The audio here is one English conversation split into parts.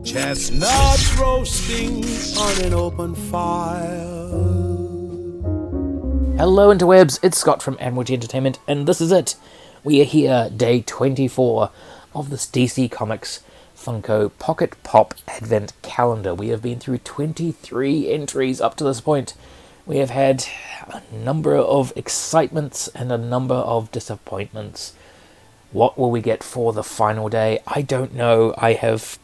Chestnuts roasting on an open fire. Hello interwebs, it's Scott from Admiralty Entertainment, and this is it. We are here, day 24 of this DC Comics Funko Pocket Pop Advent Calendar. We have been through 23 entries up to this point. We have had a number of excitements and a number of disappointments. What will we get for the final day? I don't know. I have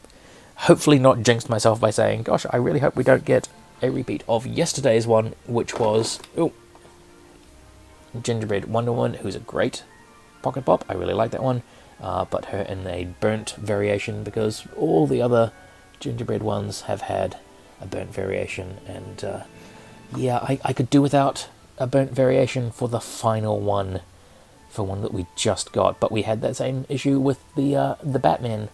hopefully not jinxed myself by saying, gosh, I really hope we don't get a repeat of yesterday's one, which was Gingerbread Wonder Woman, who's a great Pocket Pop. I really like that one, but her in a burnt variation, because all the other Gingerbread ones have had a burnt variation, and yeah, I could do without a burnt variation for the final one, for one that we just got. But we had that same issue with the Batman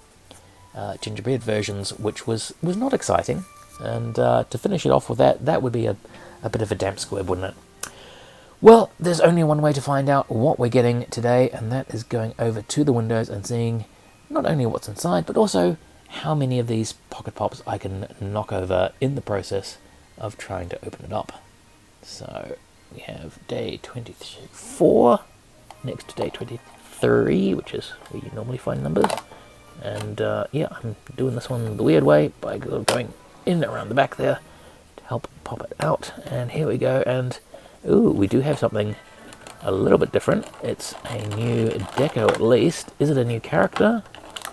Gingerbread versions, which was not exciting. And to finish it off with that would be a bit of a damp squib, wouldn't it? Well, there's only one way to find out what we're getting today, and that is going over to the windows and seeing not only what's inside, but also how many of these Pocket Pops I can knock over in the process of trying to open it up. So we have day 24 next to day 23, which is where you normally find numbers. And yeah, I'm doing this one the weird way by going in around the back there to help pop it out. And here we go, and ooh, we do have something a little bit different. It's a new deco at least. Is it a new character?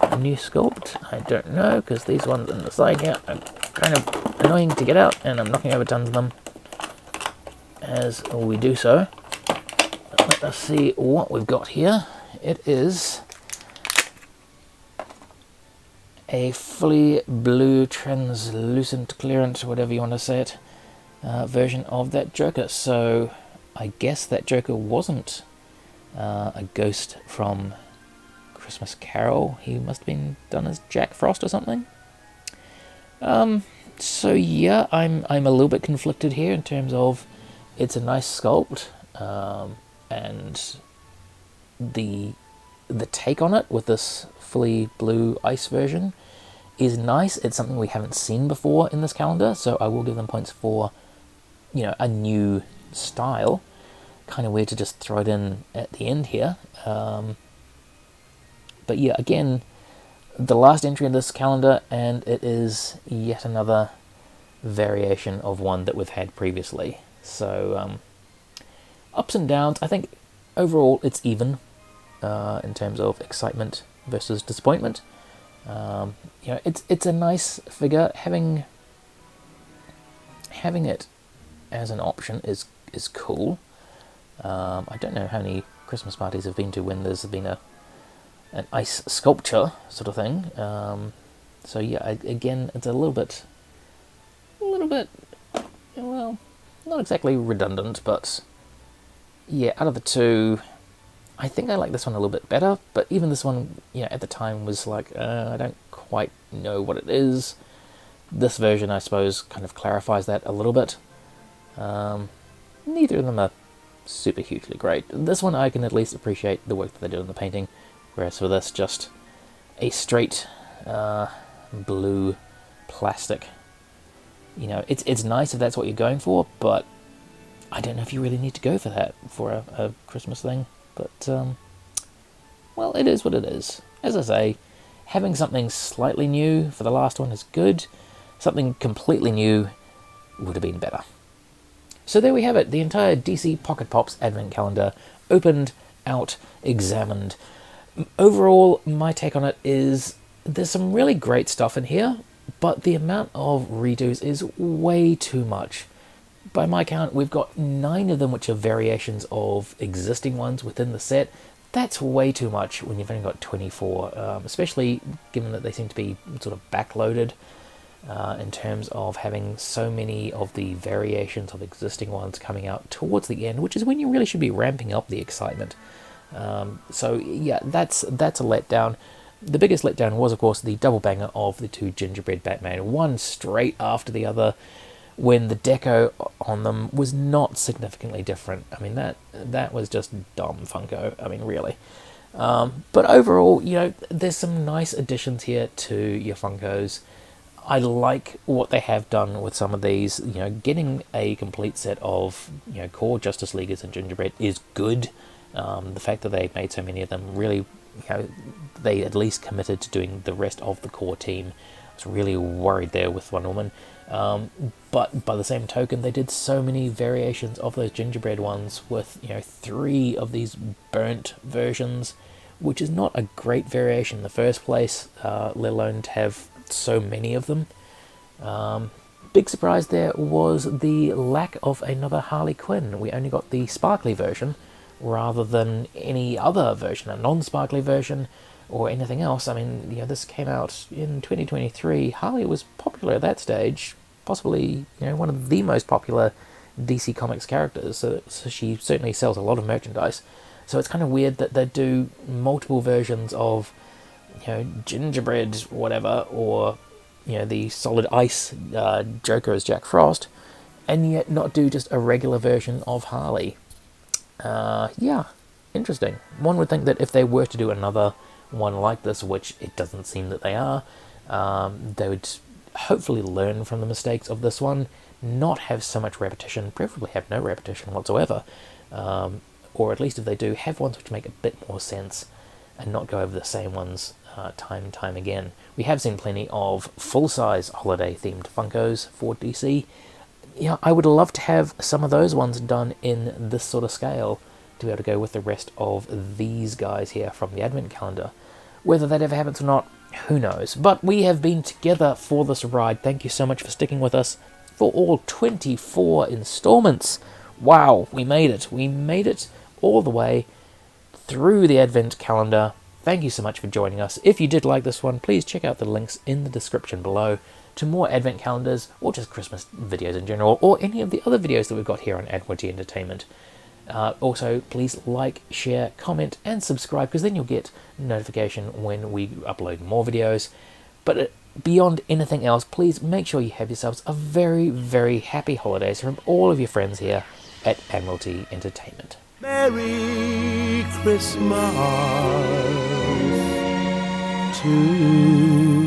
A new sculpt? I don't know, because these ones on the side here are kind of annoying to get out, and I'm knocking over tons of them as we do so. Let us see what we've got here. It is a fully blue, translucent, clearance, whatever you want to say it, version of that Joker. So I guess that Joker wasn't a ghost from Christmas Carol. He must have been done as Jack Frost or something. So yeah, I'm a little bit conflicted here in terms of it's a nice sculpt, and the take on it with this fully blue ice version is nice. It's something we haven't seen before in this calendar, so I will give them points for, you know, a new style. Kind of weird to just throw it in at the end here. But yeah, again, the last entry in this calendar, and it is yet another variation of one that we've had previously. So ups and downs. I think overall it's even in terms of excitement versus disappointment. You know, it's a nice figure. Having it as an option is cool. I don't know how many Christmas parties I've been to when there's been an ice sculpture sort of thing. So yeah, again, it's a little bit, well, not exactly redundant, but yeah, out of the two, I think I like this one a little bit better. But even this one, you know, at the time was like, I don't quite know what it is. This version, I suppose, kind of clarifies that a little bit. Neither of them are super hugely great. This one I can at least appreciate the work that they did on the painting, whereas for this, just a straight blue plastic. You know, it's nice if that's what you're going for, but I don't know if you really need to go for that for a Christmas thing. But, well, it is what it is. As I say, having something slightly new for the last one is good. Something completely new would have been better. So there we have it, the entire DC Pocket Pops Advent Calendar, opened, out, examined. Overall, my take on it is there's some really great stuff in here, but the amount of redos is way too much. By my count, we've got 9 of them which are variations of existing ones within the set. That's way too much when you've only got 24, especially given that they seem to be sort of backloaded in terms of having so many of the variations of existing ones coming out towards the end, which is when you really should be ramping up the excitement. So yeah, that's a letdown. The biggest letdown was, of course, the double banger of the 2 Gingerbread Batman, one straight after the other, when the deco on them was not significantly different. I mean, that was just dumb Funko. I mean, really. But overall, you know, there's some nice additions here to your Funkos. I like what they have done with some of these. You know, getting a complete set of, you know, core Justice Leaguers and Gingerbread is good. The fact that they made so many of them really, you know, they at least committed to doing the rest of the core team. I was really worried there with Wonder Woman. But by the same token, they did so many variations of those Gingerbread ones with, you know, 3 of these burnt versions, which is not a great variation in the first place, let alone to have so many of them. Big surprise there was the lack of another Harley Quinn. We only got the sparkly version rather than any other version, a non-sparkly version or anything else. I mean, you know, this came out in 2023. Harley was popular at that stage, possibly, you know, one of the most popular DC Comics characters, so she certainly sells a lot of merchandise. So it's kind of weird that they do multiple versions of, you know, Gingerbread whatever, or, you know, the Solid Ice Joker as Jack Frost, and yet not do just a regular version of Harley. Yeah, interesting. One would think that if they were to do another one like this, which it doesn't seem that they are, they would hopefully learn from the mistakes of this one, not have so much repetition, preferably have no repetition whatsoever, or at least if they do, have ones which make a bit more sense and not go over the same ones time and time again. We have seen plenty of full-size holiday-themed Funkos for DC. Yeah, I would love to have some of those ones done in this sort of scale to be able to go with the rest of these guys here from the Advent calendar. Whether that ever happens or not, who knows? But we have been together for this ride. Thank you so much for sticking with us for all 24 installments. Wow, we made it. We made it all the way through the Advent calendar. Thank you so much for joining us. If you did like this one, please check out the links in the description below to more Advent calendars, or just Christmas videos in general, or any of the other videos that we've got here on Admiralty Entertainment. Also, please like, share, comment, and subscribe, because then you'll get notification when we upload more videos. But beyond anything else, please make sure you have yourselves a very, very happy holidays from all of your friends here at Admiralty Entertainment. Merry Christmas to